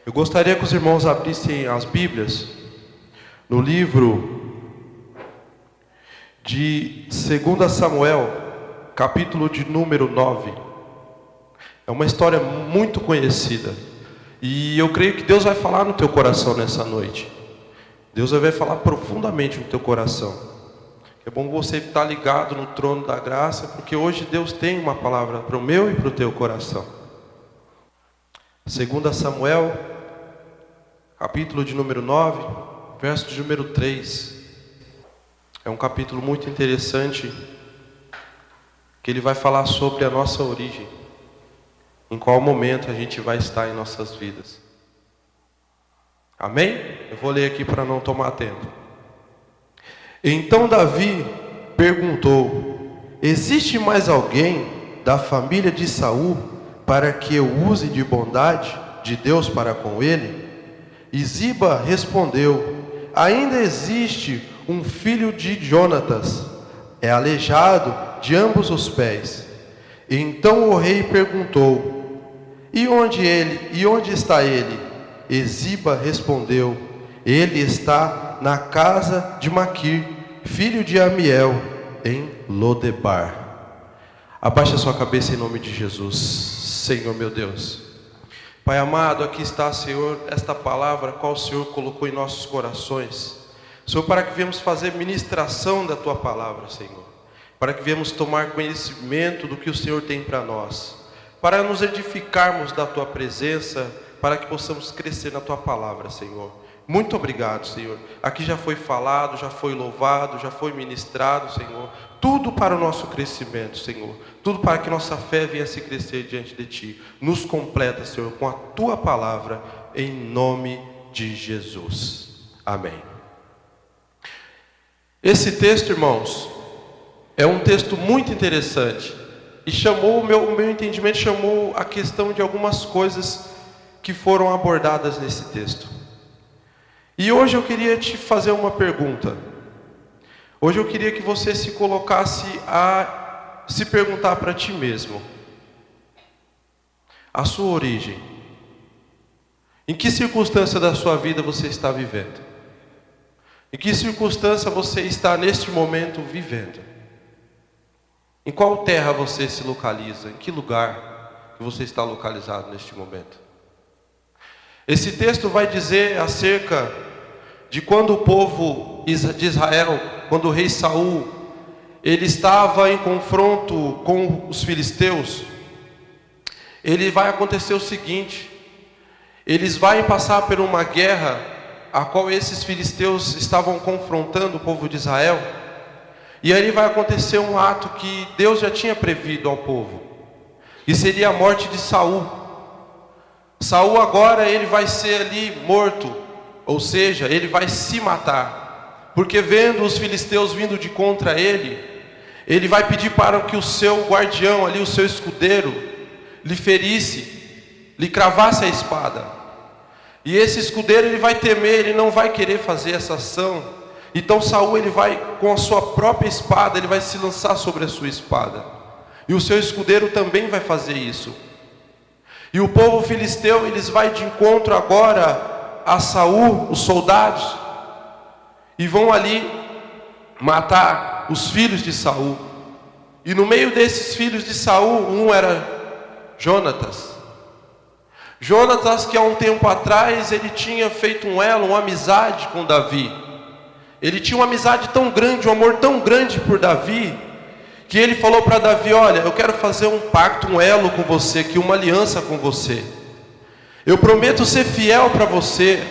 Eu gostaria que os irmãos abrissem as Bíblias no livro de 2 Samuel, capítulo de número 9. É uma história muito conhecida. E eu creio que Deus vai falar no teu coração nessa noite. Deus vai falar profundamente no teu coração. É bom você estar ligado no trono da graça, porque hoje Deus tem uma palavra para o meu e para o teu coração. 2 Samuel, capítulo de número 9, verso de número 3. É um capítulo muito interessante, que ele vai falar sobre a nossa origem. Em qual momento a gente vai estar em nossas vidas. Amém? Eu vou ler aqui para não tomar tempo. Então Davi perguntou: existe mais alguém da família de Saul para que eu use de bondade de Deus para com ele? E Ziba respondeu: ainda existe um filho de Jonatas, é aleijado de ambos os pés. Então o rei perguntou: e onde está ele? E Ziba respondeu: ele está na casa de Maquir, filho de Amiel, em Lodebar. Abaixa sua cabeça em nome de Jesus. Senhor meu Deus, Pai amado, aqui está, Senhor, esta palavra qual o Senhor colocou em nossos corações, Senhor, para que viemos fazer ministração da Tua palavra, Senhor, para que viemos tomar conhecimento do que o Senhor tem para nós, para nos edificarmos da Tua presença, para que possamos crescer na Tua palavra, Senhor. Muito obrigado, Senhor. Aqui já foi falado, já foi louvado, já foi ministrado, Senhor. Tudo para o nosso crescimento, Senhor. Tudo para que nossa fé venha se crescer diante de Ti. Nos completa, Senhor, com a Tua palavra, em nome de Jesus. Amém. Esse texto, irmãos, é um texto muito interessante. E chamou, o meu entendimento chamou a questão de algumas coisas que foram abordadas nesse texto. E hoje eu queria te fazer uma pergunta. Hoje eu queria que você se colocasse a se perguntar para ti mesmo: a sua origem. Em que circunstância da sua vida você está vivendo? Em que circunstância você está neste momento vivendo? Em qual terra você se localiza? Em que lugar que você está localizado neste momento? Esse texto vai dizer acerca de quando o povo de Israel, quando o rei Saul, ele estava em confronto com os filisteus. Vai acontecer o seguinte: eles vão passar por uma guerra a qual esses filisteus estavam confrontando o povo de Israel. E aí vai acontecer um ato que Deus já tinha previsto ao povo, que seria a morte de Saul. Saul agora ele vai ser ali morto, ou seja, ele vai se matar, porque vendo os filisteus vindo de contra ele, ele vai pedir para que o seu guardião ali, o seu escudeiro, lhe ferisse, lhe cravasse a espada. E esse escudeiro ele vai temer, ele não vai querer fazer essa ação. Então Saul ele vai com a sua própria espada, ele vai se lançar sobre a sua espada. E o seu escudeiro também vai fazer isso. E o povo filisteu, eles vai de encontro agora a Saul, os soldados, e vão ali matar os filhos de Saul. E no meio desses filhos de Saul, um era Jonatas. Jonatas, que há um tempo atrás ele tinha feito um elo, uma amizade com Davi. Ele tinha uma amizade tão grande, um amor tão grande por Davi, que ele falou para Davi: olha, eu quero fazer um pacto, um elo com você aqui, uma aliança com você. Eu prometo ser fiel para você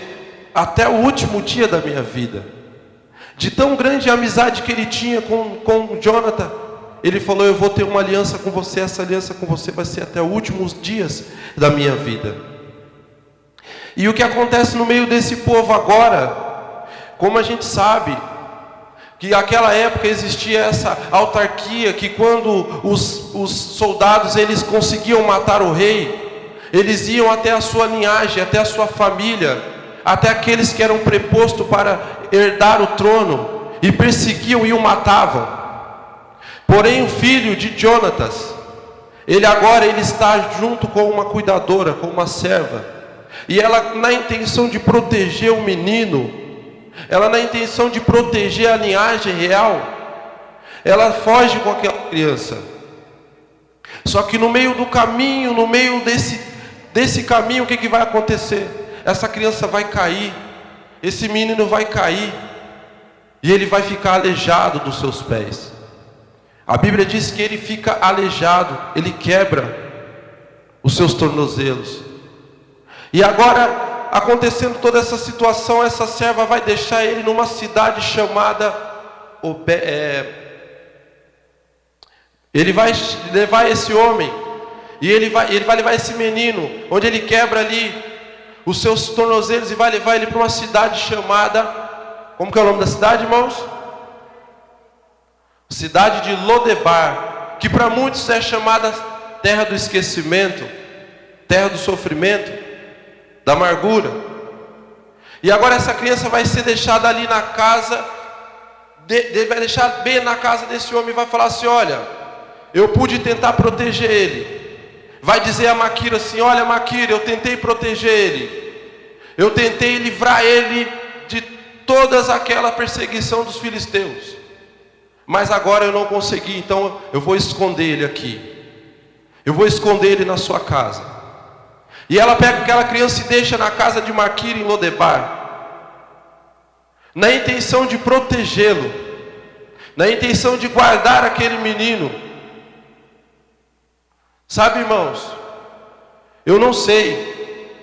até o último dia da minha vida. De tão grande a amizade que ele tinha com Jonathan, ele falou: eu vou ter uma aliança com você, essa aliança com você vai ser até os últimos dias da minha vida. E o que acontece no meio desse povo agora? Como a gente sabe que naquela época existia essa autarquia, que quando os soldados eles conseguiam matar o rei, eles iam até a sua linhagem, até a sua família, até aqueles que eram prepostos para herdar o trono, e perseguiam e o matavam. Porém o filho de Jonatas, ele agora está junto com uma cuidadora, com uma serva. E ela, na intenção de proteger o menino, ela na intenção de proteger a linhagem real, ela foge com aquela criança. Só que no meio do caminho, no meio desse caminho, o que vai acontecer? Essa criança vai cair, esse menino vai cair, e ele vai ficar aleijado dos seus pés. A Bíblia diz que ele fica aleijado, ele quebra os seus tornozelos. E agora, acontecendo toda essa situação, essa serva vai deixar ele numa cidade chamada ele vai levar esse homem, e ele vai levar esse menino, onde ele quebra ali os seus tornozelos, e vai levar ele para uma cidade chamada, como que é o nome da cidade, irmãos? Cidade de Lodebar, que para muitos é chamada terra do esquecimento, terra do sofrimento, da amargura. E agora essa criança vai ser deixada ali na casa, vai deixar bem na casa desse homem, e vai falar assim: olha, eu pude tentar proteger ele. Vai dizer a Maquira assim: olha, Maquira, eu tentei proteger ele, eu tentei livrar ele de toda aquela perseguição dos filisteus, mas agora eu não consegui, então eu vou esconder ele aqui, eu vou esconder ele na sua casa. E ela pega aquela criança e deixa na casa de Maquira em Lodebar, na intenção de protegê-lo, na intenção de guardar aquele menino. Sabe, irmãos, eu não sei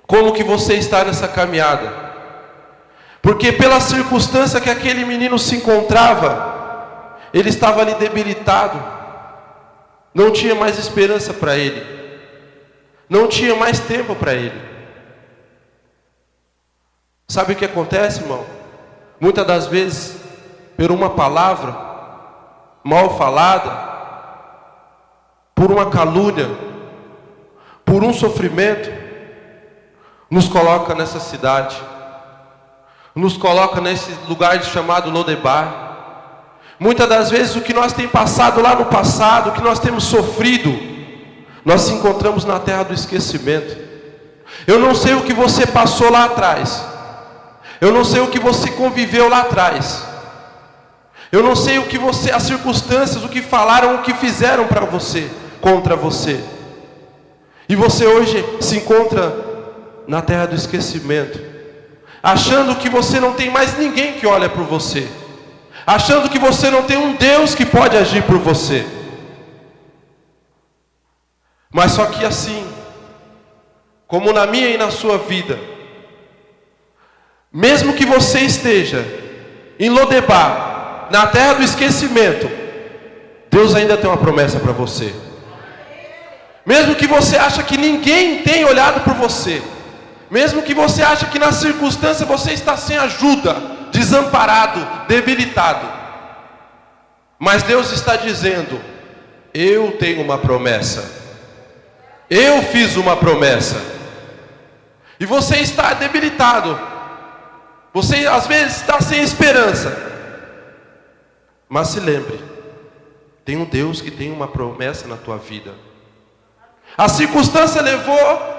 como que você está nessa caminhada, porque pela circunstância que aquele menino se encontrava, ele estava ali debilitado, não tinha mais esperança para ele, não tinha mais tempo para ele. Sabe o que acontece, irmão? Muitas das vezes, por uma palavra mal falada, por uma calúnia, por um sofrimento, nos coloca nessa cidade, nos coloca nesse lugar chamado Lodebar. Muitas das vezes o que nós temos passado lá no passado, o que nós temos sofrido, nós nos encontramos na terra do esquecimento. Eu não sei o que você passou lá atrás, eu não sei o que você conviveu lá atrás, eu não sei o que você, as circunstâncias, o que falaram, o que fizeram para você, contra você. E você hoje se encontra na terra do esquecimento, achando que você não tem mais ninguém que olha por você, achando que você não tem um Deus que pode agir por você. Mas só que assim, como na minha e na sua vida, mesmo que você esteja em Lodebar, na terra do esquecimento, Deus ainda tem uma promessa para você. Mesmo que você ache que ninguém tem olhado por você, mesmo que você ache que na circunstância você está sem ajuda, desamparado, debilitado, mas Deus está dizendo: eu tenho uma promessa, eu fiz uma promessa. E você está debilitado, você às vezes está sem esperança, mas se lembre, tem um Deus que tem uma promessa na tua vida. A circunstância levou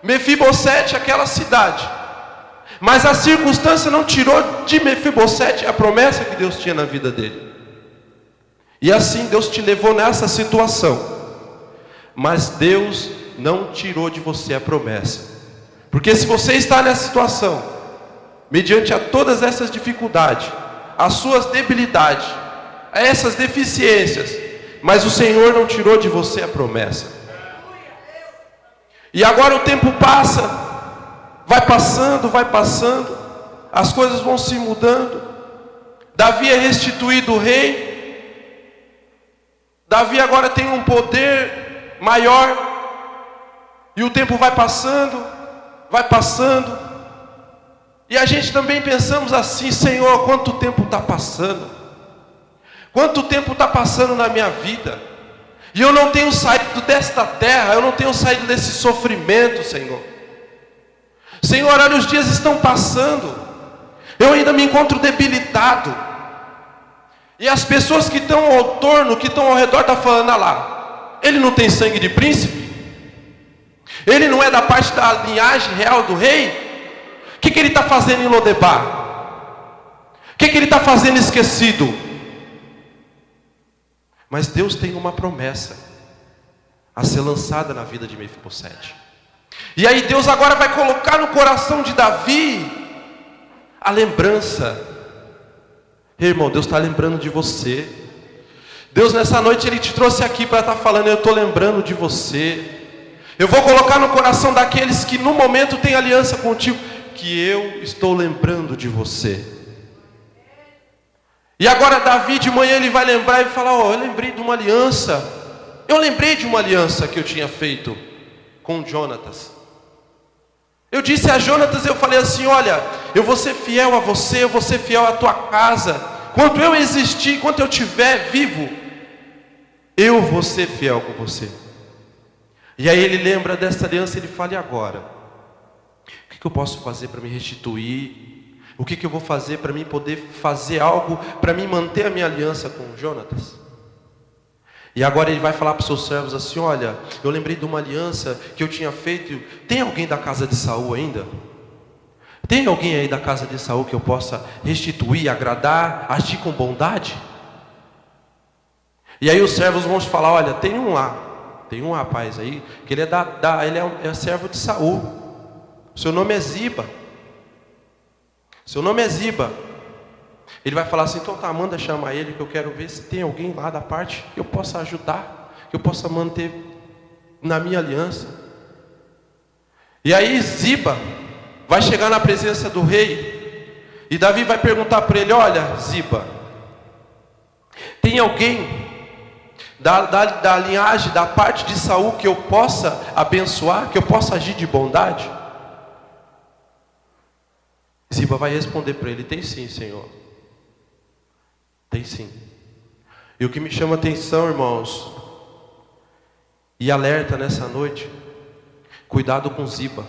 Mefibosete àquela cidade, mas a circunstância não tirou de Mefibosete a promessa que Deus tinha na vida dele. E assim Deus te levou nessa situação, mas Deus não tirou de você a promessa. Porque se você está nessa situação, mediante a todas essas dificuldades, as suas debilidades, a essas deficiências, mas o Senhor não tirou de você a promessa. E agora o tempo passa, vai passando, as coisas vão se mudando. Davi é restituído rei, Davi agora tem um poder maior, e o tempo vai passando, e a gente também pensamos assim: Senhor, quanto tempo está passando? Quanto tempo está passando na minha vida? E eu não tenho saído desta terra, eu não tenho saído desse sofrimento, Senhor. Senhor, olha, os dias estão passando, eu ainda me encontro debilitado. E as pessoas que estão ao torno, que estão ao redor, estão falando: ah lá, ele não tem sangue de príncipe? Ele não é da parte da linhagem real do rei? O que ele está fazendo em Lodebar? O que ele está fazendo esquecido? Mas Deus tem uma promessa a ser lançada na vida de Mefibosete. E aí Deus agora vai colocar no coração de Davi a lembrança. Irmão, Deus está lembrando de você. Deus nessa noite Ele te trouxe aqui para estar falando: eu estou lembrando de você. Eu vou colocar no coração daqueles que no momento têm aliança contigo, que eu estou lembrando de você. E agora Davi de manhã ele vai lembrar e falar: eu lembrei de uma aliança. Eu lembrei de uma aliança que eu tinha feito com Jonatas. Eu disse a Jonatas, eu falei assim: olha, eu vou ser fiel a você, eu vou ser fiel à tua casa. Quando eu existir, enquanto eu estiver vivo, eu vou ser fiel com você. E aí ele lembra dessa aliança e ele fala: e agora? O que eu posso fazer para me restituir? O que eu vou fazer para mim poder fazer algo para mim manter a minha aliança com Jonatas? E agora ele vai falar para os seus servos assim: olha, eu lembrei de uma aliança que eu tinha feito. Tem alguém da casa de Saul ainda? Tem alguém aí da casa de Saul que eu possa restituir, agradar, agir com bondade? E aí os servos vão te falar: olha, tem um lá. Tem um rapaz aí, que ele é servo de Saul. Seu nome é Ziba. Seu nome é Ziba. Ele vai falar assim: então tá, manda chamar ele, que eu quero ver se tem alguém lá da parte que eu possa ajudar, que eu possa manter na minha aliança. E aí Ziba vai chegar na presença do rei, e Davi vai perguntar para ele: olha, Ziba, tem alguém da linhagem, da parte de Saul, que eu possa abençoar, que eu possa agir de bondade? Ziba vai responder para ele: tem sim, Senhor. Tem sim. E o que me chama a atenção, irmãos, e alerta nessa noite: cuidado com Ziba.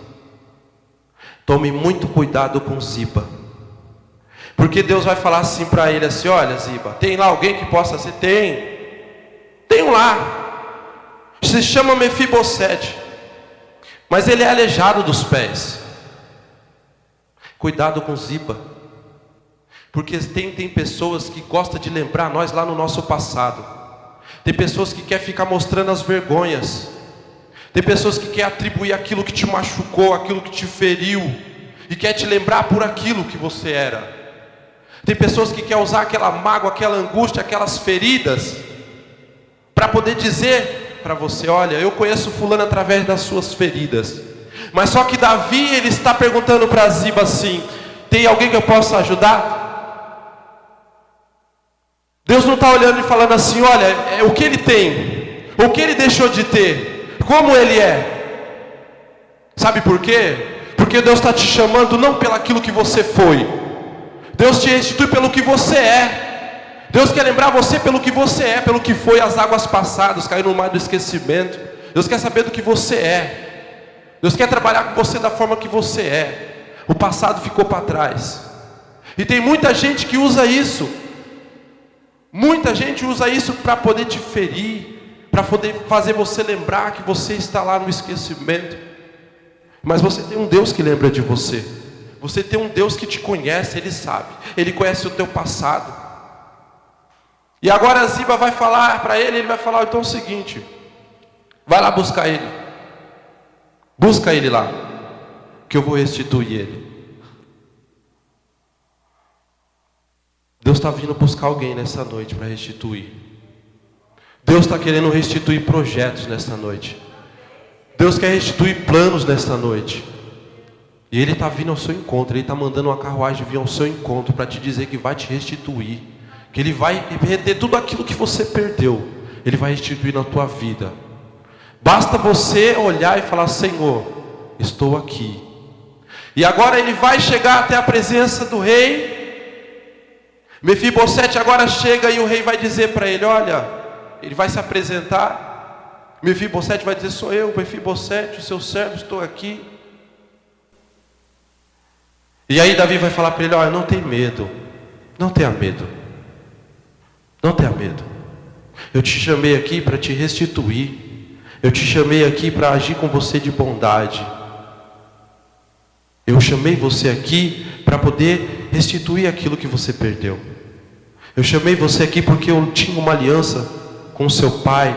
Tome muito cuidado com Ziba. Porque Deus vai falar assim para ele assim: olha, Ziba, tem lá alguém que possa ser? Tem um lá, se chama Mefibosete, mas ele é aleijado dos pés. Cuidado com Ziba. Porque tem pessoas que gostam de lembrar nós lá no nosso passado. Tem pessoas que querem ficar mostrando as vergonhas. Tem pessoas que querem atribuir aquilo que te machucou, aquilo que te feriu, e quer te lembrar por aquilo que você era. Tem pessoas que querem usar aquela mágoa, aquela angústia, aquelas feridas, para poder dizer para você: olha, eu conheço fulano através das suas feridas. Mas só que Davi, ele está perguntando para Ziba assim: tem alguém que eu possa ajudar? Deus não está olhando e falando assim: olha, o que ele tem, o que ele deixou de ter, como ele é. Sabe por quê? Porque Deus está te chamando não pelo aquilo que você foi. Deus te restitui pelo que você é. Deus quer lembrar você pelo que você é, pelo que foi as águas passadas, caiu no mar do esquecimento. Deus quer saber do que você é. Deus quer trabalhar com você da forma que você é. O passado ficou para trás. E tem muita gente que usa isso. Muita gente usa isso para poder te ferir, para poder fazer você lembrar que você está lá no esquecimento. Mas você tem um Deus que lembra de você. Você tem um Deus que te conhece, Ele sabe. Ele conhece o teu passado. E agora Ziba vai falar para ele, ele vai falar: então é o seguinte, vai lá buscar ele. Busca ele lá, que eu vou restituir ele. Deus está vindo buscar alguém nessa noite para restituir. Deus está querendo restituir projetos nessa noite. Deus quer restituir planos nessa noite. E Ele está vindo ao seu encontro. Ele está mandando uma carruagem vir ao seu encontro para te dizer que vai te restituir, que Ele vai reter tudo aquilo que você perdeu. Ele vai restituir na tua vida. Basta você olhar e falar: Senhor, estou aqui. E agora ele vai chegar até a presença do rei. Mefibosete agora chega e o rei vai dizer para ele: olha, ele vai se apresentar. Mefibosete vai dizer: sou eu, Mefibosete, o seu servo, estou aqui. E aí Davi vai falar para ele: olha, não tem medo, não tenha medo, não tenha medo. Eu te chamei aqui para te restituir. Eu te chamei aqui para agir com você de bondade. Eu chamei você aqui para poder restituir aquilo que você perdeu. Eu chamei você aqui porque eu tinha uma aliança com o seu pai.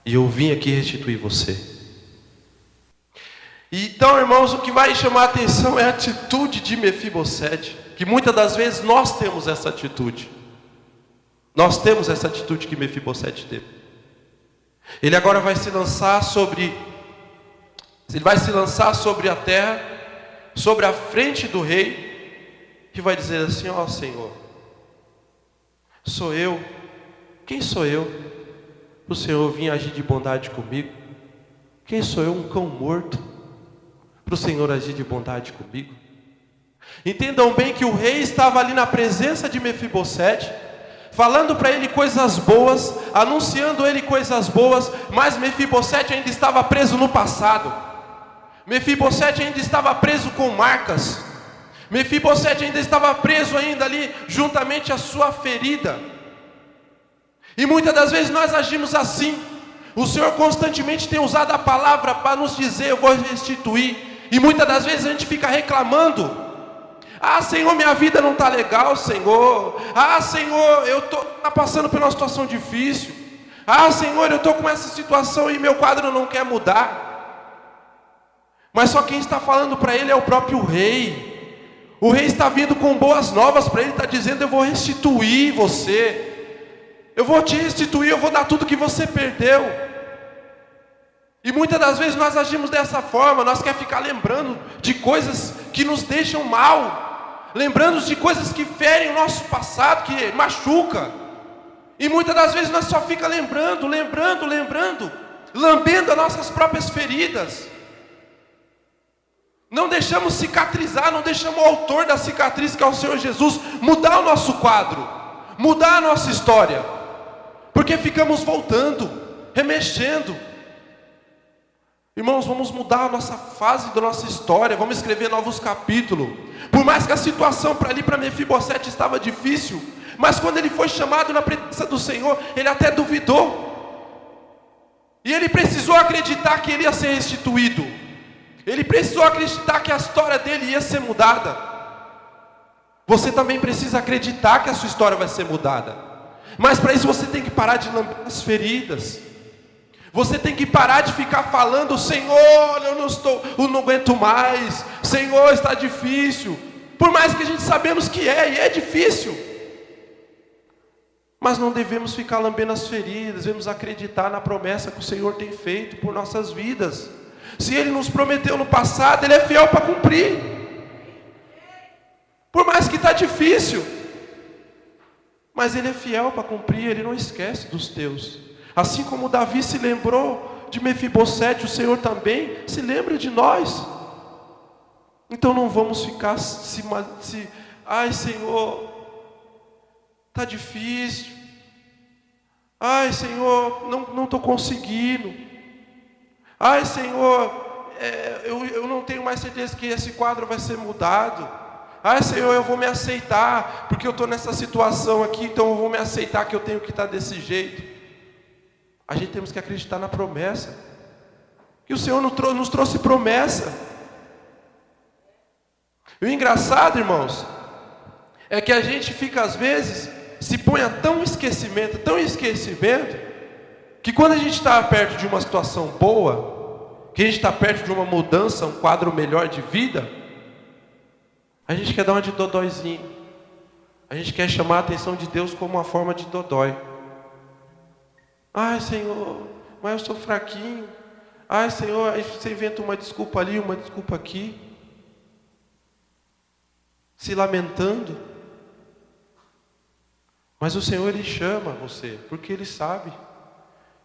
E eu vim aqui restituir você. Então, irmãos, o que vai chamar a atenção é a atitude de Mefibosete. Que muitas das vezes nós temos essa atitude. Nós temos essa atitude que Mefibosete teve. Ele agora vai se lançar sobre a terra, sobre a frente do rei, que vai dizer assim: ó Senhor, sou eu, quem sou eu? O Senhor vinha agir de bondade comigo. Quem sou eu, um cão morto, para o Senhor agir de bondade comigo? Entendam bem que o rei estava ali na presença de Mefibosete, falando para ele coisas boas, anunciando ele coisas boas, mas Mefibosete ainda estava preso no passado. Mefibosete ainda estava preso com marcas. Mefibosete ainda estava preso ainda ali, juntamente à sua ferida. E muitas das vezes nós agimos assim. O Senhor constantemente tem usado a palavra para nos dizer: eu vou restituir. E muitas das vezes a gente fica reclamando: ah, Senhor, minha vida não está legal, Senhor. Ah, Senhor, eu estou passando por uma situação difícil. Ah, Senhor, eu estou com essa situação e meu quadro não quer mudar. Mas só quem está falando para ele é o próprio rei. O rei está vindo com boas novas para ele, está dizendo: eu vou restituir você. Eu vou te restituir, eu vou dar tudo que você perdeu. E muitas das vezes nós agimos dessa forma. Nós queremos ficar lembrando de coisas que nos deixam mal, lembrando de coisas que ferem o nosso passado, que machuca. E muitas das vezes nós só fica lembrando, lambendo as nossas próprias feridas. Não deixamos cicatrizar, não deixamos o autor da cicatriz, que é o Senhor Jesus, mudar o nosso quadro, mudar a nossa história. Porque ficamos voltando, remexendo. Irmãos, vamos mudar a nossa fase da nossa história, vamos escrever novos capítulos. Por mais que a situação para Mefibosete estava difícil, mas quando ele foi chamado na presença do Senhor, ele até duvidou. E ele precisou acreditar que ele ia ser restituído. Ele precisou acreditar que a história dele ia ser mudada. Você também precisa acreditar que a sua história vai ser mudada. Mas para isso você tem que parar de lamber as feridas. Você tem que parar de ficar falando: Senhor, eu não aguento mais. Senhor, está difícil. Por mais que a gente sabemos que e é difícil. Mas não devemos ficar lambendo as feridas. Devemos acreditar na promessa que o Senhor tem feito por nossas vidas. Se Ele nos prometeu no passado, Ele é fiel para cumprir. Por mais que está difícil, mas Ele é fiel para cumprir. Ele não esquece dos teus. Assim como Davi se lembrou de Mefibosete, o Senhor também se lembra de nós. Então não vamos ficar ai Senhor, está difícil. Ai Senhor, não estou conseguindo. Ai Senhor, eu não tenho mais certeza que esse quadro vai ser mudado. Ai Senhor, eu vou me aceitar, porque eu estou nessa situação aqui, então eu vou me aceitar que eu tenho que estar desse jeito. A gente temos que acreditar na promessa, que o Senhor nos trouxe promessa. E o engraçado, irmãos, é que a gente fica às vezes, se põe a tão esquecimento, que quando a gente está perto de uma situação boa, que a gente está perto de uma mudança, um quadro melhor de vida, a gente quer dar uma de dodóizinho. A gente quer chamar a atenção de Deus como uma forma de dodói. Ai Senhor, mas eu sou fraquinho. Ai Senhor, aí você inventa uma desculpa ali, uma desculpa aqui. Se lamentando. Mas o Senhor, Ele chama você, porque Ele sabe.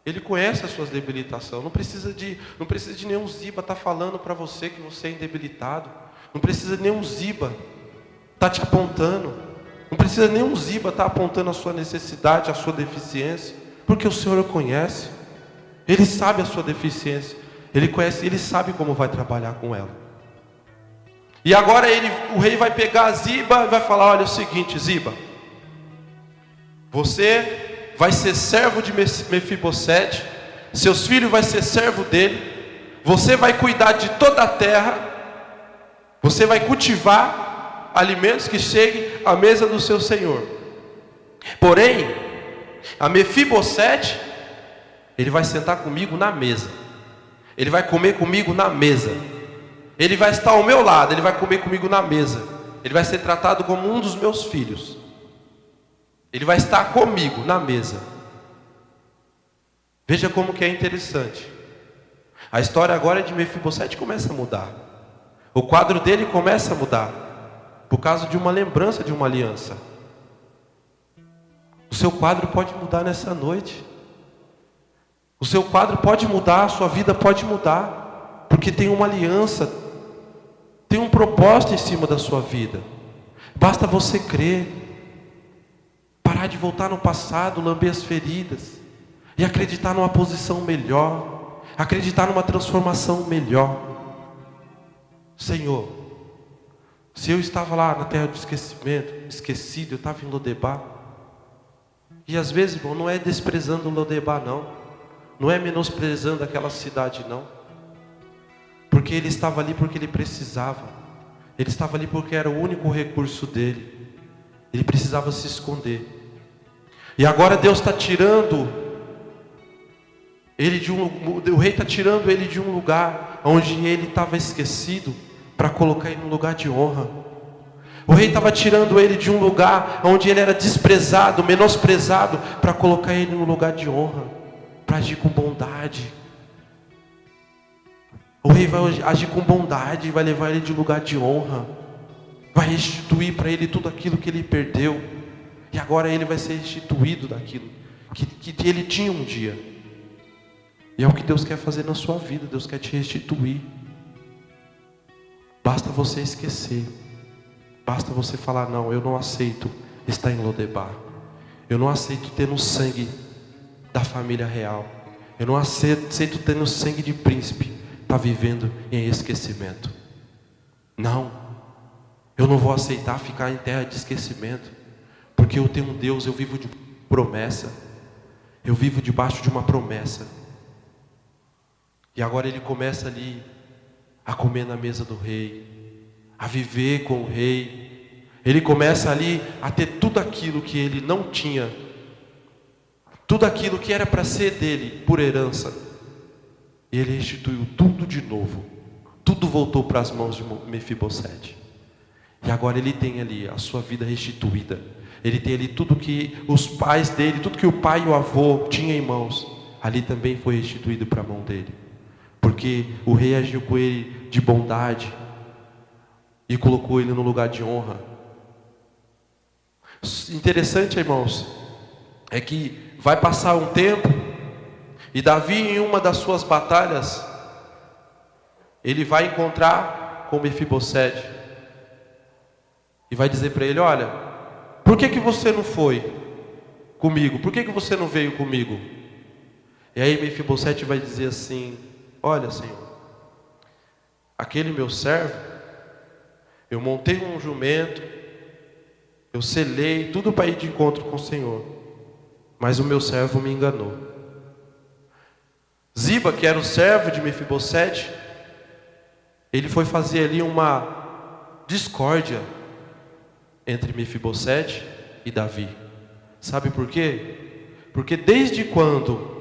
Ele conhece as suas debilitações. Não precisa de nenhum ziba estar falando para você que você é debilitado. Não precisa de nenhum ziba estar te apontando. Não precisa de nenhum ziba estar apontando a sua necessidade, a sua deficiência. Porque o Senhor o conhece. Ele sabe a sua deficiência. Ele conhece, Ele sabe como vai trabalhar com ela. E agora o rei vai pegar a Ziba e vai falar: olha, é o seguinte, Ziba, você vai ser servo de Mefibosete, seus filhos vão ser servo dele, você vai cuidar de toda a terra, você vai cultivar alimentos que cheguem à mesa do seu Senhor. Porém, a Mefibosete, ele vai sentar comigo na mesa, ele vai comer comigo na mesa, ele vai estar ao meu lado, ele vai comer comigo na mesa, ele vai ser tratado como um dos meus filhos, ele vai estar comigo na mesa. Veja como que é interessante. A história agora de Mefibosete começa a mudar. O quadro dele começa a mudar, por causa de uma lembrança de uma aliança. O seu quadro pode mudar nessa noite. O seu quadro pode mudar, a sua vida pode mudar, porque tem uma aliança, tem um propósito em cima da sua vida. Basta você crer, parar de voltar no passado, lamber as feridas e acreditar numa posição melhor, acreditar numa transformação melhor. Senhor, se eu estava lá na terra do esquecimento, esquecido, eu estava em Lodebar, e às vezes, irmão, não é desprezando Lodebar não é menosprezando aquela cidade não, porque ele estava ali porque ele precisava, ele estava ali porque era o único recurso dele, ele precisava se esconder. E agora Deus está tirando ele o rei está tirando ele de um lugar onde ele estava esquecido, para colocar ele num lugar de honra. O rei estava tirando ele de um lugar onde ele era desprezado, menosprezado, para colocar ele num lugar de honra, para agir com bondade. O rei vai agir com bondade, vai levar ele de um lugar de honra, vai restituir para ele tudo aquilo que ele perdeu, e agora ele vai ser restituído daquilo que ele tinha um dia. E é o que Deus quer fazer na sua vida. Deus quer te restituir. Basta você esquecer, basta você falar: não, eu não aceito estar em Lodebar, eu não aceito ter no sangue da família real, eu não aceito ter no sangue de príncipe, estar vivendo em esquecimento. Não, eu não vou aceitar ficar em terra de esquecimento, porque eu tenho um Deus, eu vivo de promessa, eu vivo debaixo de uma promessa. E agora ele começa ali a comer na mesa do rei, a viver com o rei. Ele começa ali a ter tudo aquilo que ele não tinha, tudo aquilo que era para ser dele por herança. E ele restituiu tudo de novo, tudo voltou para as mãos de Mefibosete. E agora ele tem ali a sua vida restituída. Ele tem ali tudo que os pais dele, tudo que o pai e o avô tinham em mãos, ali também foi restituído para a mão dele. Porque o rei agiu com ele de bondade e colocou ele no lugar de honra. Interessante, irmãos, é que vai passar um tempo e Davi, em uma das suas batalhas, ele vai encontrar com Mefibosete e vai dizer para ele: olha, por que você não foi comigo? Por que você não veio comigo? E aí Mefibosete vai dizer assim: olha, Senhor, aquele meu servo, eu montei um jumento, eu selei tudo para ir de encontro com o Senhor, mas o meu servo me enganou. Ziba, que era o servo de Mefibosete, ele foi fazer ali uma discórdia entre Mefibosete e Davi. Sabe por quê? Porque desde quando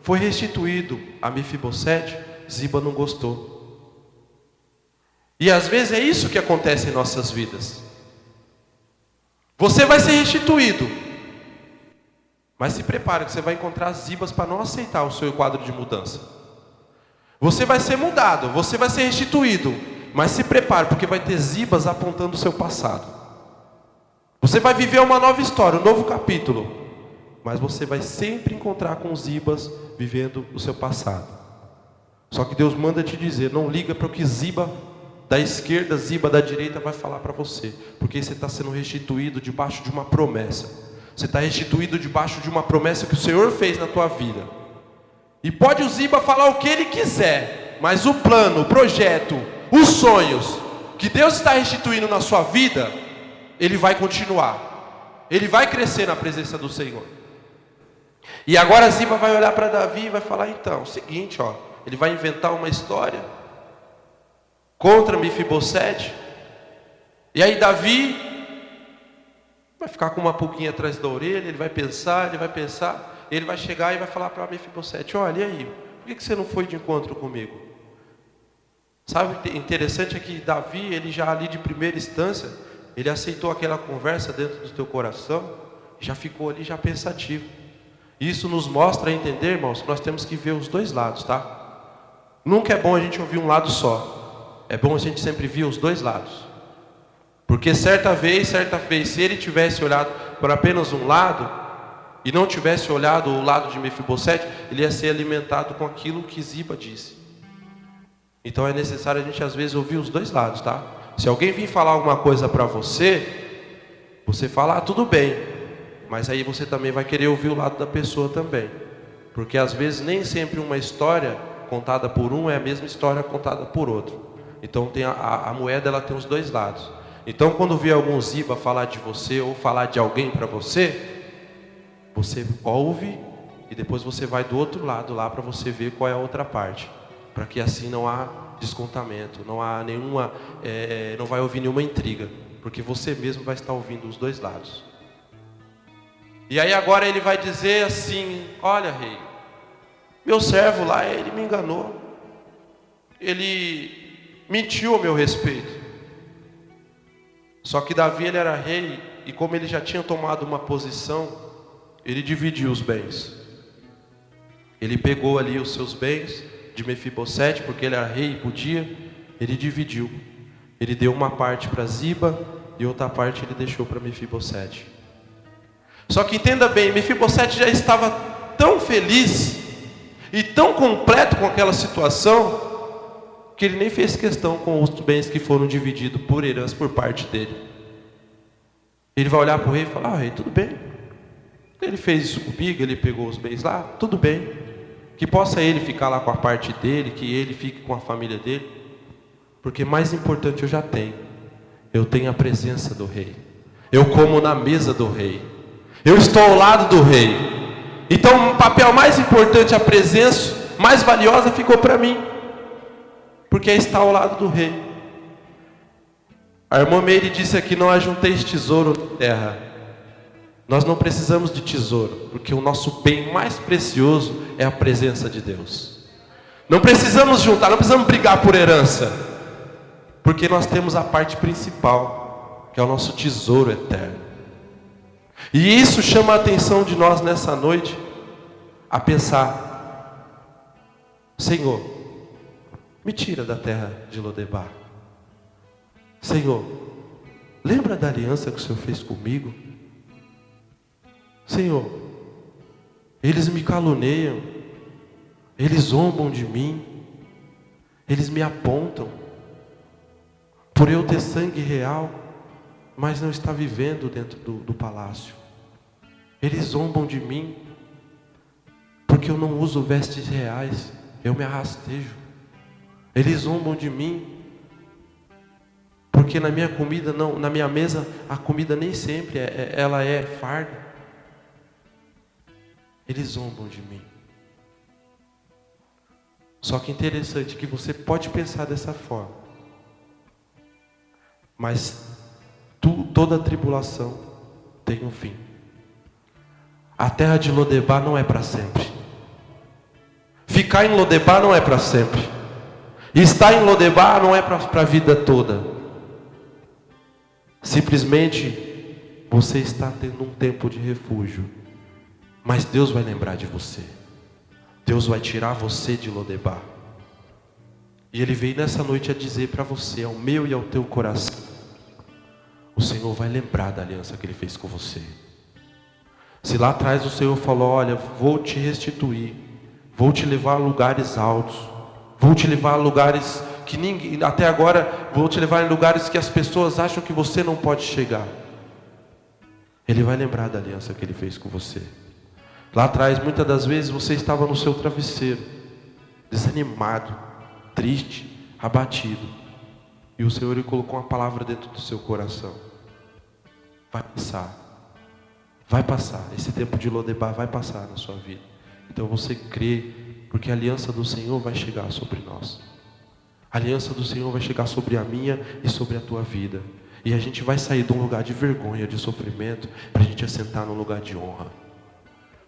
foi restituído a Mefibosete, Ziba não gostou. E às vezes é isso que acontece em nossas vidas. Você vai ser restituído, mas se prepare que você vai encontrar Zibas para não aceitar o seu quadro de mudança. Você vai ser mudado, você vai ser restituído, mas se prepare porque vai ter Zibas apontando o seu passado. Você vai viver uma nova história, um novo capítulo, mas você vai sempre encontrar com Zibas vivendo o seu passado. Só que Deus manda te dizer: não liga para o que Ziba da esquerda, Ziba da direita vai falar para você, porque você está sendo restituído debaixo de uma promessa. Você está restituído debaixo de uma promessa que o Senhor fez na tua vida. E pode o Ziba falar o que ele quiser, mas o plano, o projeto, os sonhos que Deus está restituindo na sua vida, ele vai continuar. Ele vai crescer na presença do Senhor. E agora Ziba vai olhar para Davi e vai falar, então, o seguinte, ó, ele vai inventar uma história contra Mefibosete. E aí Davi vai ficar com uma pulguinha atrás da orelha, ele vai pensar, ele vai chegar e vai falar para Mefibosete, olha, e aí, por que você não foi de encontro comigo? Sabe, interessante é que Davi, ele já ali de primeira instância, ele aceitou aquela conversa dentro do teu coração, já ficou ali já pensativo. Isso nos mostra a entender, irmãos, que nós temos que ver os dois lados, tá? Nunca é bom a gente ouvir um lado só. É bom a gente sempre ver os dois lados. Porque certa vez, se ele tivesse olhado por apenas um lado, e não tivesse olhado o lado de Mefibosete, ele ia ser alimentado com aquilo que Ziba disse. Então é necessário a gente às vezes ouvir os dois lados, tá? Se alguém vir falar alguma coisa para você, você fala, tudo bem. Mas aí você também vai querer ouvir o lado da pessoa também. Porque às vezes nem sempre uma história contada por um é a mesma história contada por outro. Então tem a moeda, ela tem os dois lados. Então quando vier algum Ziba falar de você ou falar de alguém para você, você ouve e depois você vai do outro lado lá para você ver qual é a outra parte. Para que assim não há descontamento, não há nenhuma, não vai ouvir nenhuma intriga. Porque você mesmo vai estar ouvindo os dois lados. E aí agora ele vai dizer assim, olha rei, meu servo lá, ele me enganou. Ele mentiu a meu respeito. Só que Davi, ele era rei, e como ele já tinha tomado uma posição, ele dividiu os bens. Ele pegou ali os seus bens de Mefibosete, porque ele era rei e podia, ele dividiu. Ele deu uma parte para Ziba, e outra parte ele deixou para Mefibosete. Só que entenda bem, Mefibosete já estava tão feliz, e tão completo com aquela situação, que ele nem fez questão com os bens que foram divididos por herança por parte dele. Ele vai olhar para o rei e falar, rei, tudo bem. Ele fez isso comigo, ele pegou os bens lá, tudo bem. Que possa ele ficar lá com a parte dele, que ele fique com a família dele. Porque mais importante eu já tenho. Eu tenho a presença do rei. Eu como na mesa do rei. Eu estou ao lado do rei. Então o papel mais importante, a presença mais valiosa ficou para mim. Porque está ao lado do rei. A irmã Meire disse aqui, não ajunteis tesouro na terra. Nós não precisamos de tesouro, porque o nosso bem mais precioso é a presença de Deus. Não precisamos juntar, não precisamos brigar por herança, porque nós temos a parte principal, que é o nosso tesouro eterno. E isso chama a atenção de nós nessa noite, a pensar, Senhor, me tira da terra de Lodebar. Senhor, lembra da aliança que o Senhor fez comigo? Senhor, eles me caluniam, eles zombam de mim, eles me apontam, por eu ter sangue real, mas não estar vivendo dentro do palácio. Eles zombam de mim, porque eu não uso vestes reais, eu me arrastejo. Eles zombam de mim, porque na minha comida, não, na minha mesa, a comida nem sempre ela é farda. Eles zombam de mim. Só que interessante que você pode pensar dessa forma. Mas toda tribulação tem um fim. A terra de Lodebar não é para sempre. Ficar em Lodebar não é para sempre. E estar em Lodebar não é para a vida toda. Simplesmente você está tendo um tempo de refúgio. Mas Deus vai lembrar de você. Deus vai tirar você de Lodebar. E Ele veio nessa noite a dizer para você, ao meu e ao teu coração, o Senhor vai lembrar da aliança que Ele fez com você. Se lá atrás o Senhor falou, olha, vou te restituir, vou te levar a lugares altos, vou te levar a lugares que ninguém, até agora, vou te levar em lugares que as pessoas acham que você não pode chegar. Ele vai lembrar da aliança que Ele fez com você. Lá atrás, muitas das vezes, você estava no seu travesseiro, desanimado, triste, abatido. E o Senhor, Ele colocou uma palavra dentro do seu coração. Vai pensar. Vai passar, esse tempo de Lodebar vai passar na sua vida. Então você crê, porque a aliança do Senhor vai chegar sobre nós. A aliança do Senhor vai chegar sobre a minha e sobre a tua vida. E a gente vai sair de um lugar de vergonha, de sofrimento, para a gente assentar num lugar de honra.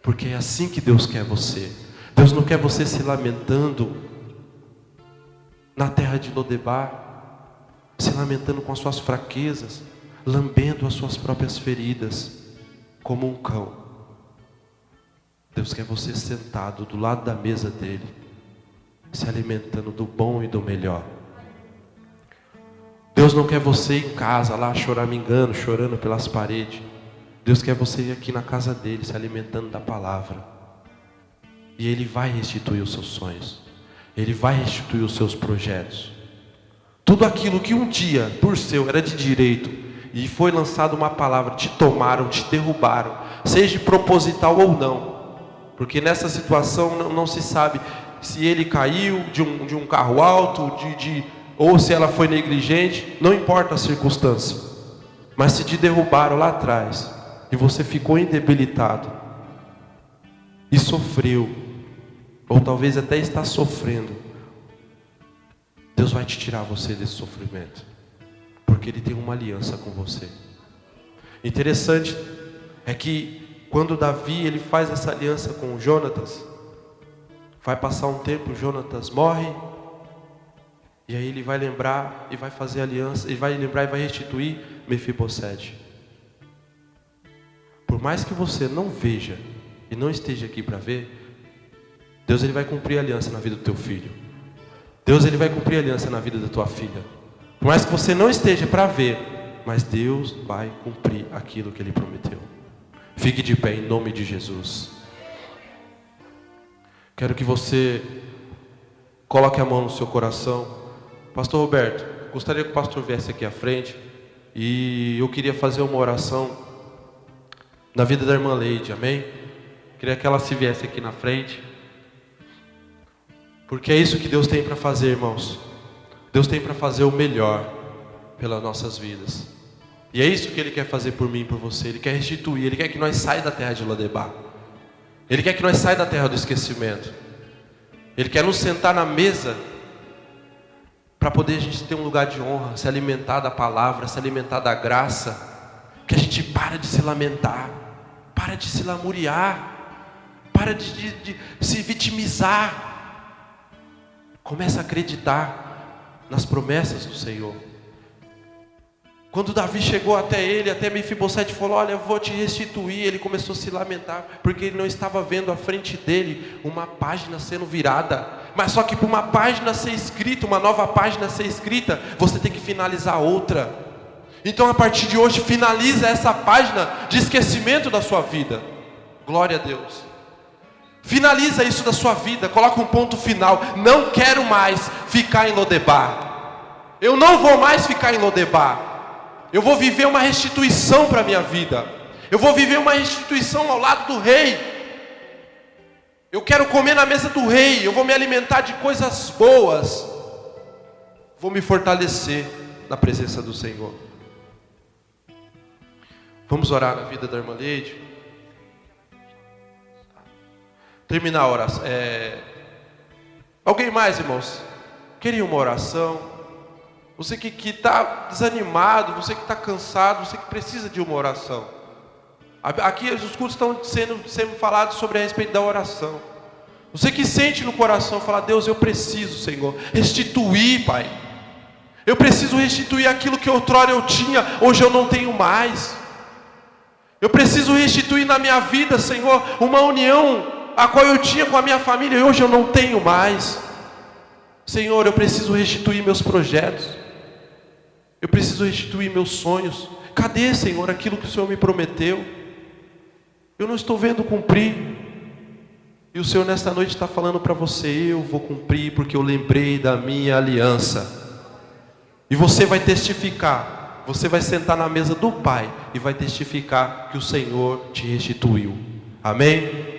Porque é assim que Deus quer você. Deus não quer você se lamentando na terra de Lodebar, se lamentando com as suas fraquezas, lambendo as suas próprias feridas, como um cão. Deus quer você sentado do lado da mesa dele, se alimentando do bom e do melhor. Deus não quer você em casa lá choramingando, chorando pelas paredes. Deus quer você aqui na casa dele, se alimentando da palavra. E ele vai restituir os seus sonhos. Ele vai restituir os seus projetos. Tudo aquilo que um dia, por seu, era de direito, e foi lançada uma palavra, te tomaram, te derrubaram, seja proposital ou não, porque nessa situação não se sabe se ele caiu de um carro alto, ou se ela foi negligente, não importa a circunstância, mas se te derrubaram lá atrás, e você ficou indebilitado, e sofreu, ou talvez até está sofrendo, Deus vai te tirar você desse sofrimento, porque Ele tem uma aliança com você. Interessante é que quando Davi ele faz essa aliança com Jonatas, vai passar um tempo, Jonatas morre, e aí ele vai lembrar e vai fazer aliança, ele vai lembrar e vai restituir Mefibosete. Por mais que você não veja e não esteja aqui para ver, Deus ele vai cumprir a aliança na vida do teu filho. Deus ele vai cumprir a aliança na vida da tua filha. Por mais que você não esteja para ver, mas Deus vai cumprir aquilo que Ele prometeu. Fique de pé em nome de Jesus. Quero que você coloque a mão no seu coração. Pastor Roberto, gostaria que o pastor viesse aqui à frente. E eu queria fazer uma oração na vida da irmã Leide, amém? Queria que ela se viesse aqui na frente. Porque é isso que Deus tem para fazer, irmãos. Deus tem para fazer o melhor pelas nossas vidas. E é isso que Ele quer fazer por mim e por você. Ele quer restituir, Ele quer que nós saia da terra de Lodebar. Ele quer que nós saia da terra do esquecimento. Ele quer nos sentar na mesa para poder a gente ter um lugar de honra, se alimentar da palavra, se alimentar da graça. Que a gente para de se lamentar, para de se lamuriar, para de se vitimizar. Começa a acreditar nas promessas do Senhor. Quando Davi chegou até ele, até Mefibosete falou: olha, eu vou te restituir. Ele começou a se lamentar, porque ele não estava vendo à frente dele uma página sendo virada. Mas só que para uma página ser escrita, uma nova página ser escrita, você tem que finalizar outra. Então a partir de hoje, finaliza essa página de esquecimento da sua vida. Glória a Deus. Finaliza isso da sua vida, coloca um ponto final. Não quero mais ficar em Lodebar. Eu não vou mais ficar em Lodebar. Eu vou viver uma restituição para a minha vida. Eu vou viver uma restituição ao lado do rei. Eu quero comer na mesa do rei. Eu vou me alimentar de coisas boas. Vou me fortalecer na presença do Senhor. Vamos orar na vida da irmã Leide. Terminar a oração. Alguém mais, irmãos? Queria uma oração? Você que está desanimado, você que está cansado, você que precisa de uma oração. Aqui os cultos estão sendo falados sobre a respeito da oração. Você que sente no coração, fala: Deus, eu preciso, Senhor, restituir, Pai. Eu preciso restituir aquilo que outrora eu tinha, hoje eu não tenho mais. Eu preciso restituir na minha vida, Senhor, uma união a qual eu tinha com a minha família e hoje eu não tenho mais. Senhor, eu preciso restituir meus projetos. Eu preciso restituir meus sonhos. Cadê, Senhor, aquilo que o Senhor me prometeu? Eu não estou vendo cumprir. E o Senhor nesta noite está falando para você: eu vou cumprir porque eu lembrei da minha aliança. E você vai testificar. Você vai sentar na mesa do Pai e vai testificar que o Senhor te restituiu. Amém?